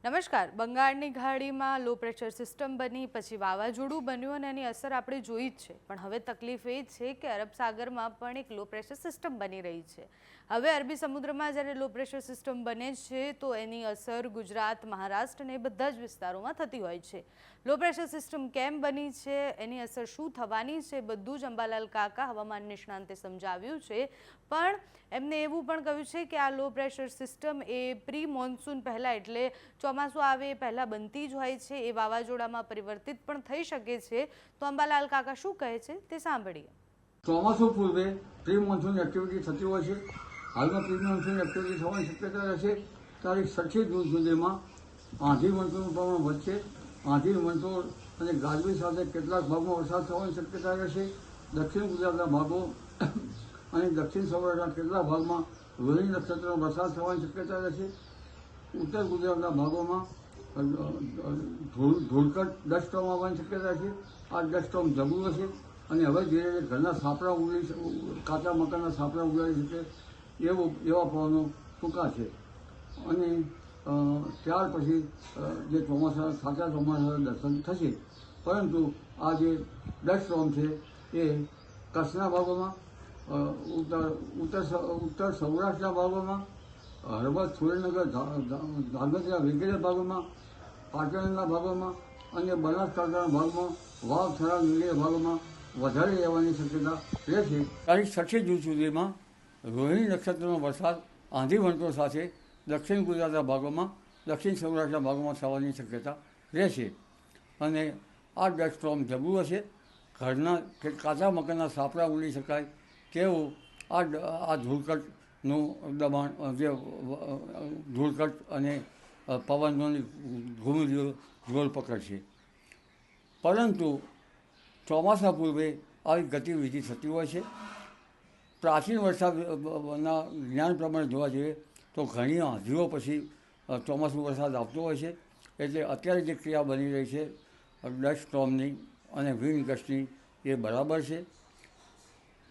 નમસ્કાર. બંગાળની ખાડીમાં લો પ્રેશર સિસ્ટમ બની પછી વાવાઝોડું બન્યું અને એની અસર આપણે જોઈ જ છે. પણ હવે તકલીફ એ છે કે અરબ સાગરમાં પણ એક લો પ્રેશર સિસ્ટમ બની રહી છે. હવે અરબી સમુદ્રમાં જ્યારે લો પ્રેશર સિસ્ટમ બને છે તો એની અસર ગુજરાત, મહારાષ્ટ્ર અને બધા જ વિસ્તારોમાં થતી હોય છે. લો પ્રેશર સિસ્ટમ કેમ બની છે, એની અસર શું થવાની છે, બધું જ અંબાલાલ કાકા હવામાન નિષ્ણાંતે સમજાવ્યું છે. પણ એમને એવું પણ કહ્યું છે કે આ લો પ્રેશર સિસ્ટમ એ પ્રી મોન્સૂન પહેલાં એટલે ચોમાસું આવે એ પહેલાં બનતી જ હોય છે, એ વાવાઝોડામાં પરિવર્તિત પણ થઈ શકે છે. તો અંબાલાલ કાકા શું કહે છે તે સાંભળીએ. ચોમાસું પૂર્વે પ્રી મોન્સૂન એક્ટિવિટી થતી હોય છે. હાલમાં પ્રી મોન્સૂન એક્ટિવિટી થવાની શક્યતા રહેશે. તારીખ 26 જૂન સુધીમાં આંધી વંટોળનું પ્રમાણ વધશે. આંધી વંટોળ અને ગાજવીજ સાથે કેટલાક ભાગમાં વરસાદ થવાની શક્યતા રહેશે. દક્ષિણ ગુજરાતના ભાગો અને દક્ષિણ સૌરાષ્ટ્રના કેટલાક ભાગમાં રોહિણી નક્ષત્રનો વરસાદ થવાની શક્યતા રહેશે. ઉત્તર ગુજરાતના ભાગોમાં ધૂળકટ ડસ્ટ સ્ટોર્મ આવવાની શક્યતા છે. આ ડસ્ટ સ્ટોર્મ જબરું હશે અને હવે ધીરે ધીરે ઘરના સાપડા કાચા મકાનના સાપડા ઉડાડી શકે એવા પવનો ટૂંકા છે. અને ત્યાર પછી જે સાચા ચોમાસાના દર્શન થશે. પરંતુ આ જે ડસ્ટ સ્ટોર્મ છે એ કચ્છના ભાગોમાં, ઉત્તર સૌરાષ્ટ્રના ભાગોમાં, હળવદ, સુરેન્દ્રનગર, ધાંગધ્રા વગેરે ભાગોમાં, પાટણના ભાગોમાં અને બનાસકાંઠાના ભાગમાં, વાવ, થરાદ વગેરે ભાગોમાં વધારે રહેવાની શક્યતા રહેશે. તારીખ 26 જૂન સુધીમાં રોહિણી નક્ષત્રનો વરસાદ આંધી વંટોળ સાથે દક્ષિણ ગુજરાતના ભાગોમાં, દક્ષિણ સૌરાષ્ટ્રના ભાગોમાં થવાની શક્યતા રહેશે. અને આ ડસ્ટ સ્ટોર્મ જબરું હશે. ઘરના કે કાચા મકાનના સાપડા ઉડી શકાય તેવું આ ધૂળકટનું દબાણ, જે ધૂળકટ અને પવનની ઘૂમરીઓ જોર પકડશે. પરંતુ ચોમાસા પૂર્વે આવી ગતિવિધિ થતી હોય છે. પ્રાચીન વરસાદના જ્ઞાન પ્રમાણે જોવા જઈએ તો ઘણી આંધીઓ પછી ચોમાસું વરસાદ આવતો હોય છે. એટલે અત્યારે જે ક્રિયા બની રહી છે ડસ્ટ સ્ટોર્મની અને વિન્ડ ગસ્ટની એ બરાબર છે.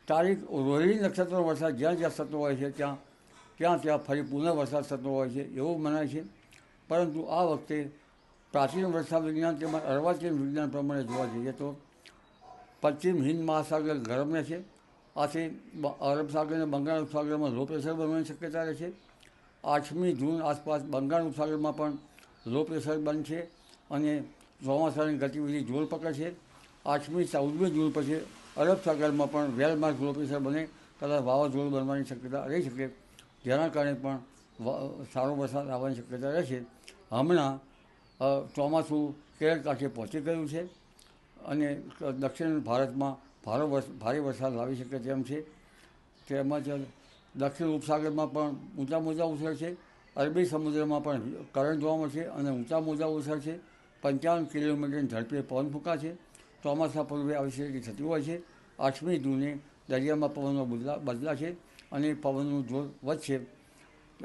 તારીખ રોહિણી નક્ષત્રનો વરસાદ જ્યાં જ્યાં થતો હોય છે ત્યાં ફરી પુનઃ વરસાદ થતો હોય છે એવું મનાય છે. પરંતુ આ વખતે પ્રાચીન વરસાદ વિજ્ઞાન તેમજ અર્વાચીન વિજ્ઞાન પ્રમાણે જોવા જઈએ તો પશ્ચિમ હિન્દ મહાસાગર ગરમ રહેશે. આથી અરબ સાગર અને બંગાળ ઉપસાગરમાં લો પ્રેશર બનવાની શક્યતા રહેશે. 8મી જૂન આસપાસ બંગાળ ઉપસાગરમાં પણ લો પ્રેશર બનશે અને ચોમાસાની ગતિવિધિ જોર પકડશે. 8મી 14મી જૂન પછી અરબ સાગરમાં પણ વેલમાર્ક લો પ્રેશર બને, કદાચ વાવાઝોડું બનવાની શક્યતા રહી શકે. જેના કારણે પણ સારો વરસાદ આવવાની શક્યતા રહેશે. હમણાં ચોમાસું કેરળ કાંઠે પહોંચી ગયું છે અને દક્ષિણ ભારતમાં ભારે વરસાદ લાવી શકે તેમ છે. તેમજ દક્ષિણ ઉપસાગરમાં પણ ઊંચા મોજા ઉછળશે. અરબી સમુદ્રમાં પણ કરંટ જોવા મળશે અને ઊંચા મોજા ઉછળશે. 55 કિલોમીટરની ઝડપે પવન ફૂંકાશે. ચોમાસા પૂર્વે આવી સ્થિતિ થતી હોય છે. 8મી જૂને દરિયામાં પવનો બદલાશે અને પવનનું જોર વધશે.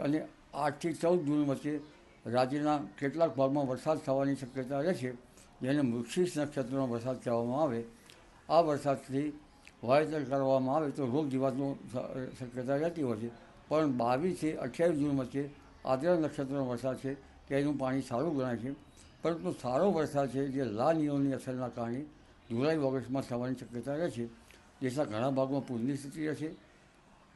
અને 8 થી 14 જૂન વચ્ચે રાજ્યના કેટલાક ભાગમાં વરસાદ થવાની શક્યતા રહેશે, જેને મૃગશીર્ષ નક્ષત્રનો વરસાદ કહેવામાં આવે. આ વરસાદથી વાવેતર કરવામાં આવે તો રોગ જીવાતની શક્યતા રહેતી હોય છે. પણ 22 થી 28 જૂન વચ્ચે આદ્ર નક્ષત્રનો વરસાદ છે તેનું પાણી સારું ગણાય છે. પરંતુ સારો વરસાદ છે જે લા નિયોની અસરના કારણે જુલાઈ ઓગસ્ટમાં થવાની શક્યતા રહેશે. દેશના ઘણા ભાગમાં પૂરની સ્થિતિ રહેશે.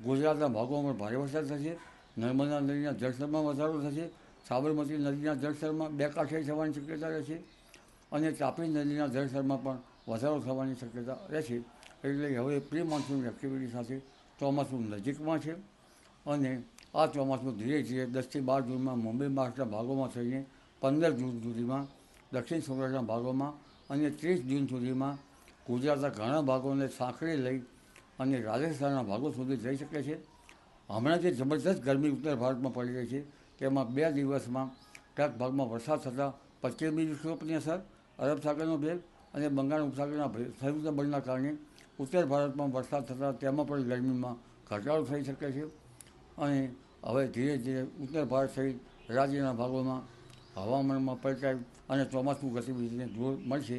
ગુજરાતના ભાગોમાં ભારે વરસાદ થશે. નર્મદા નદીના જળસ્તરમાં વધારો થશે. સાબરમતી નદીના જળસ્તરમાં 2 કાંઠે થવાની શક્યતા રહેશે અને તાપી નદીના જળસ્તરમાં પણ વધારો થવાની શક્યતા રહેશે. એટલે હવે પ્રી મોન્સૂન એક્ટિવિટી સાથે ચોમાસું નજીકમાં છે અને આ ચોમાસું ધીરે ધીરે 10 થી 12 જૂનમાં મુંબઈ મહારાષ્ટ્રના ભાગોમાં થઈને 15 જૂન સુધીમાં દક્ષિણ સૌરાષ્ટ્રના ભાગોમાં અને 30 જૂન સુધીમાં ગુજરાતના ઘણા ભાગોને સાંકળી લઈ અને રાજસ્થાનના ભાગો સુધી જઈ શકે છે. હમણાં જે જબરદસ્ત ગરમી ઉત્તર ભારતમાં પડી રહી છે તેમાં 2 દિવસમાં ક્યાંક ભાગમાં વરસાદ થતાં પશ્ચિમી વિક્ષોભની અસર, અરબ સાગરનો ભેદ અને બંગાળ ઉપસાગરના સંયુક્ત બળના કારણે ઉત્તર ભારતમાં વરસાદ થતાં તેમાં પણ ગરમીમાં ઘટાડો થઈ શકે છે. અને હવે ધીરે ધીરે ઉત્તર ભારત સહિત રાજ્યના ભાગોમાં હવામાનમાં પલટાય અને ચોમાસું ગતિવિધિને જોર મળશે.